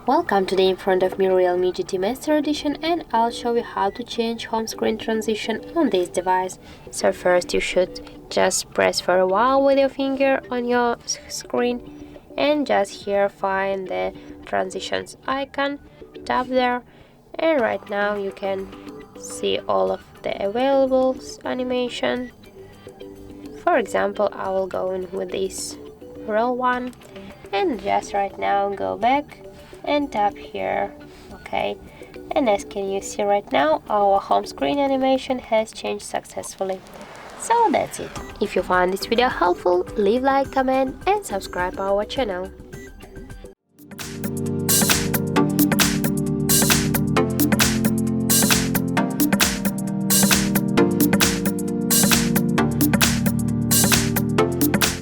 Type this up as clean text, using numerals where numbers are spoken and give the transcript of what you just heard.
Welcome, today in front of me Realme GT Master Edition, and I'll show you how to change home screen transition on this device. So first you should just press for a while with your finger on your screen and just here find the transitions icon, tap there, and right now you can see all of the available animation. For example, I will go in with this real one and just right now go back and tap here. Okay, and as can you see right now, our home screen animation has changed successfully. So that's it. If you found this video helpful, leave like, comment and subscribe our channel.